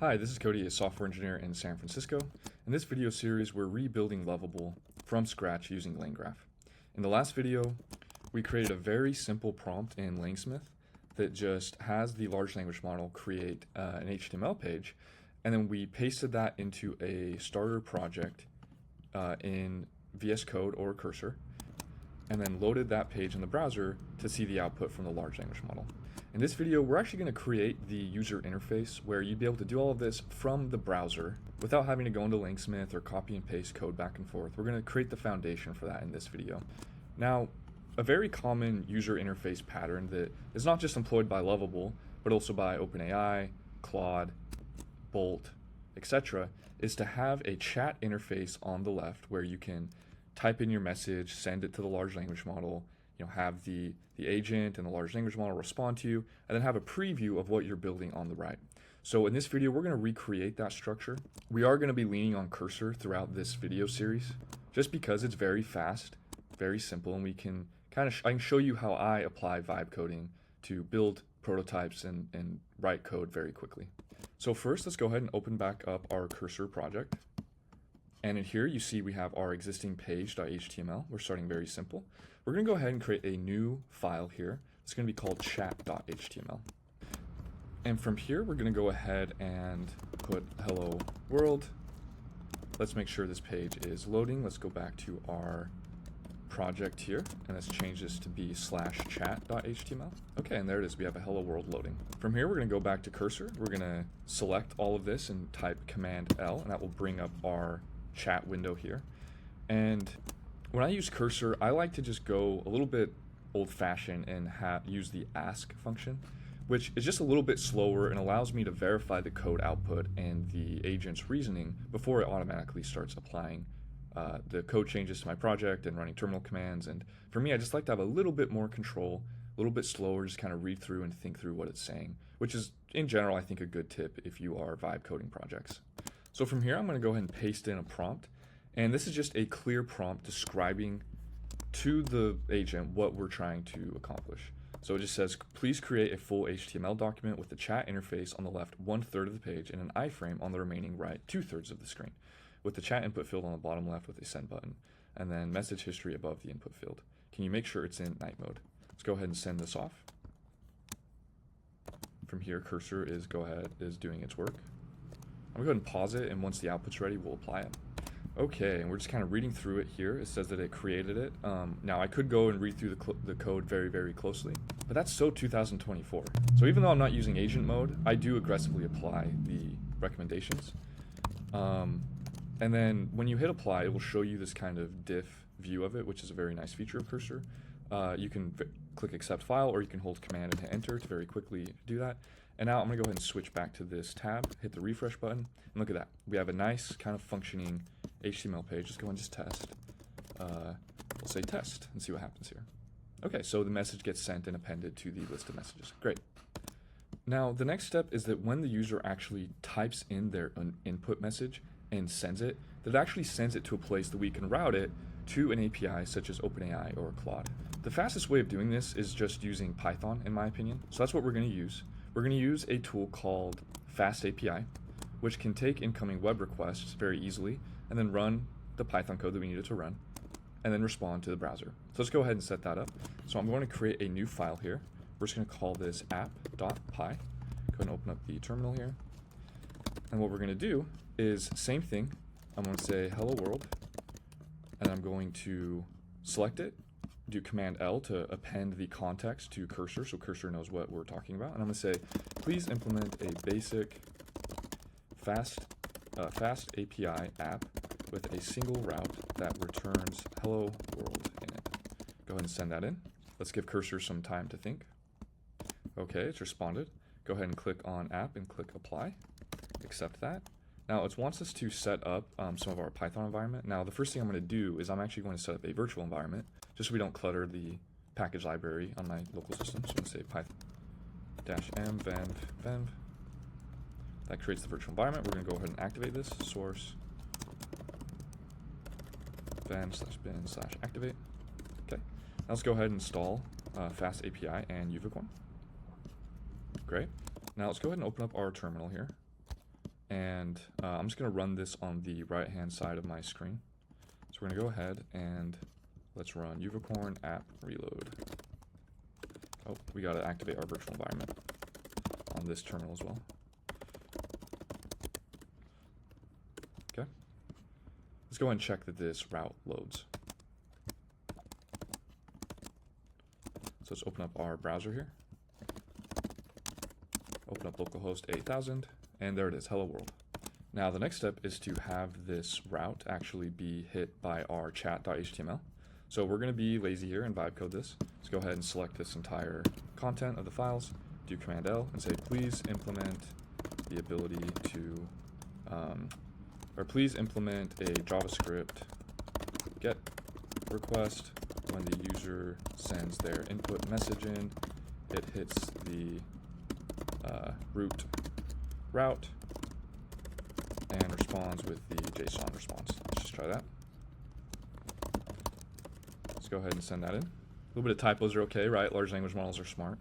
Hi, this is Cody, a software engineer in San Francisco. In this video series, we're rebuilding Lovable from scratch using LangGraph. In the last video, we created a very simple prompt in LangSmith that just has the large language model create an HTML page, and then we pasted that into a starter project in VS Code or Cursor, and then loaded that page in the browser to see the output from the large language model. In this video, we're actually going to create the user interface where you'd be able to do all of this from the browser without having to go into LangSmith or copy and paste code back and forth. We're going to create the foundation for that in this video. Now, a very common user interface pattern that is not just employed by Lovable, but also by OpenAI, Claude, Bolt, etc., is to have a chat interface on the left where you can type in your message, send it to the large language model, have the agent and the large language model respond to you, and then have a preview of what you're building on the right. So in this video, we're going to recreate that structure. We are going to be leaning on Cursor throughout this video series, just because it's very fast, very simple, and we can I can show you how I apply vibe coding to build prototypes and write code very quickly. So first, let's go ahead and open back up our Cursor project. And in here, you see we have our existing page.html. We're starting very simple. We're going to go ahead and create a new file here. It's going to be called chat.html. And from here, we're going to go ahead and put hello world. Let's make sure this page is loading. Let's go back to our project here, and let's change this to be /chat.html. Okay, and there it is. We have a hello world loading. From here, we're going to go back to Cursor. We're going to select all of this and type Command L, and that will bring up our chat window here. And when I use Cursor, I like to just go a little bit old-fashioned and use the ask function, which is just a little bit slower and allows me to verify the code output and the agent's reasoning before it automatically starts applying the code changes to my project and running terminal commands. And for me, I just like to have a little bit more control, a little bit slower, just kind of read through and think through what it's saying, which is, in general, I think a good tip if you are vibe coding projects. So from here, I'm going to go ahead and paste in a prompt. And this is just a clear prompt describing to the agent what we're trying to accomplish. So it just says, please create a full HTML document with the chat interface on the left 1/3 of the page and an iframe on the remaining right 2/3 of the screen, with the chat input field on the bottom left with a send button, and then message history above the input field. Can you make sure it's in night mode? Let's go ahead and send this off. From here, Cursor is doing its work. I'm going to go ahead and pause it, and once the output's ready, we'll apply it. Okay, and we're just kind of reading through it here. It says that it created it. Now, I could go and read through the code very, very closely, but that's so 2024. So even though I'm not using agent mode, I do aggressively apply the recommendations. And then when you hit apply, it will show you this kind of diff view of it, which is a very nice feature of Cursor. You can click accept file, or you can hold command and hit enter to very quickly do that. And now I'm going to go ahead and switch back to this tab, hit the refresh button, and look at that. We have a nice kind of functioning HTML page. Let's go and just test. We'll say test and see what happens here. Okay, so the message gets sent and appended to the list of messages. Great. Now, the next step is that when the user actually types in their input message and sends it, that it actually sends it to a place that we can route it to an API such as OpenAI or Claude. The fastest way of doing this is just using Python, in my opinion. So that's what we're going to use. We're going to use a tool called Fast API, which can take incoming web requests very easily and then run the Python code that we need it to run and then respond to the browser. So let's go ahead and set that up. So I'm going to create a new file here. We're just going to call this app.py. Go ahead and open up the terminal here. And what we're going to do is same thing. I'm going to say hello world, and I'm going to select it, do Command L to append the context to Cursor so Cursor knows what we're talking about. And I'm going to say, please implement a basic fast API app with a single route that returns hello world in it. Go ahead and send that in. Let's give Cursor some time to think. Okay, it's responded. Go ahead and click on app and click apply. Accept that. Now it wants us to set up some of our Python environment. Now the first thing I'm going to do is I'm actually going to set up a virtual environment just so we don't clutter the package library on my local system. So I'm going to say python-m venv. That creates the virtual environment. We're going to go ahead and activate this source venv/bin/activate. Okay. Now let's go ahead and install Fast API and Uvicorn. Great. Now let's go ahead and open up our terminal here. And I'm just going to run this on the right-hand side of my screen. So we're going to go ahead and let's run Unicorn app reload. Oh, we got to activate our virtual environment on this terminal as well. Okay. Let's go ahead and check that this route loads. So let's open up our browser here. Open up localhost 8000, and there it is, hello world. Now the next step is to have this route actually be hit by our chat.html. So we're going to be lazy here and vibe code this. Let's go ahead and select this entire content of the files, do Command L, and say please implement the ability to, or please implement a JavaScript get request when the user sends their input message in. It hits the root route and responds with the JSON response. Let's just try that. Let's go ahead and send that in. A little bit of typos are okay, right? Large language models are smart.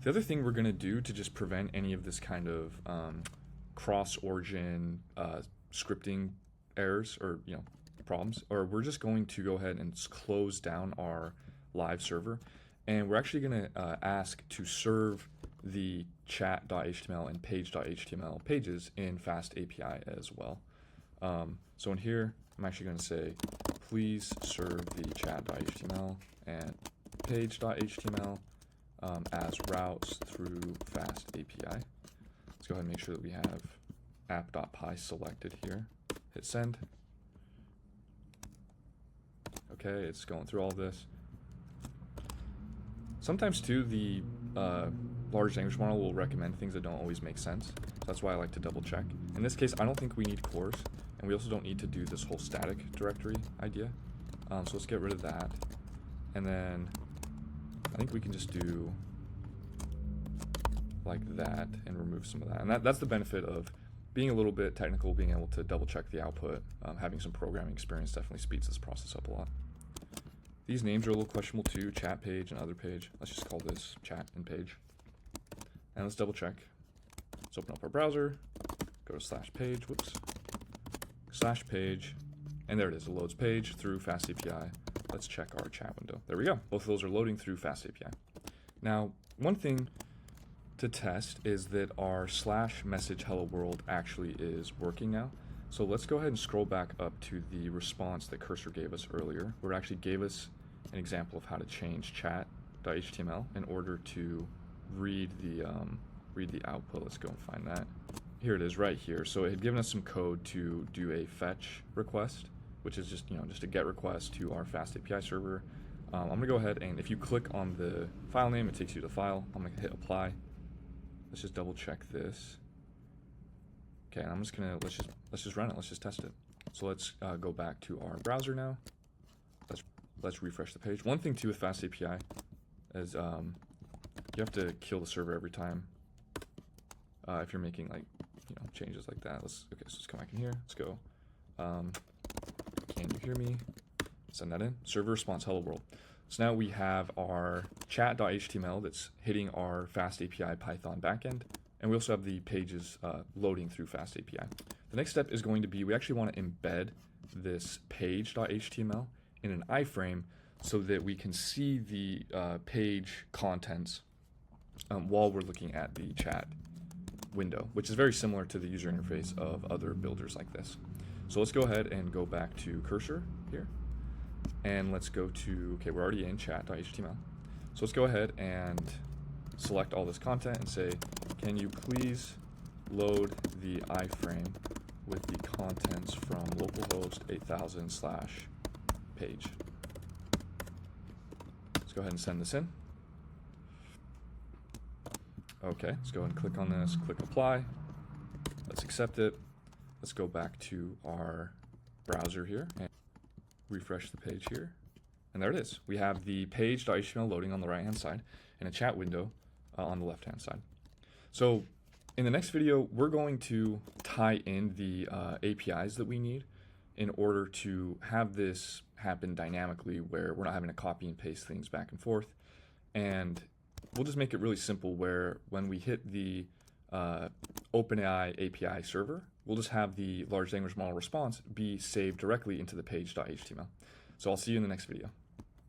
The other thing we're going to do to just prevent any of this kind of cross-origin scripting errors or problems, or we're just going to go ahead and close down our live server, and we're actually going to ask to serve the chat.html and page.html pages in fast API as well. So in here, I'm actually going to say, please serve the chat.html and page.html as routes through fast API. Let's go ahead and make sure that we have app.py selected here. Hit send. Okay, it's going through all this. Sometimes too, the large language model will recommend things that don't always make sense. So that's why I like to double check. In this case, I don't think we need cores, and we also don't need to do this whole static directory idea. So let's get rid of that. And then I think we can just do like that and remove some of that. And that's the benefit of being a little bit technical, being able to double check the output. Having some programming experience definitely speeds this process up a lot. These names are a little questionable too, chat page and other page. Let's just call this chat and page. And let's double check. Let's open up our browser, go to /page, whoops, /page, and there it is, it loads page through fast API. Let's check our chat window. There we go, both of those are loading through fast API. Now, one thing to test is that our /message hello world actually is working now. So let's go ahead and scroll back up to the response that Cursor gave us earlier, where it actually gave us an example of how to change chat.html in order to read the output. Let's go and find that. Here it is right here. So it had given us some code to do a fetch request, which is just just a get request to our fast API server. I'm gonna go ahead and if you click on the file name, it takes you to the file. I'm gonna hit apply. Let's just double check this. Okay, and I'm just gonna let's just run it. Let's just test it. So let's go back to our browser now. Let's refresh the page. One thing too with fast API is you have to kill the server every time if you're making like changes like that. Okay, so let's come back in here. Let's go. Can you hear me? Send that in. Server response hello world. So now we have our chat.html that's hitting our fast API Python backend, and we also have the pages loading through fast API. The next step is going to be we actually want to embed this page.html in an iframe so that we can see the page contents while we're looking at the chat window, which is very similar to the user interface of other builders like this. So let's go ahead and go back to Cursor here, and let's go to, okay, we're already in chat.html. So let's go ahead and select all this content and say, can you please load the iframe with the contents from localhost 8000/page. Let's go ahead and send this in. Okay, let's go ahead and click on this, click apply. Let's accept it. Let's go back to our browser here and refresh the page here. And there it is. We have the page.html loading on the right-hand side and a chat window on the left-hand side. So in the next video, we're going to tie in the APIs that we need in order to have this happen dynamically where we're not having to copy and paste things back and forth. And we'll just make it really simple where when we hit the OpenAI API server, we'll just have the large language model response be saved directly into the page.html. So I'll see you in the next video.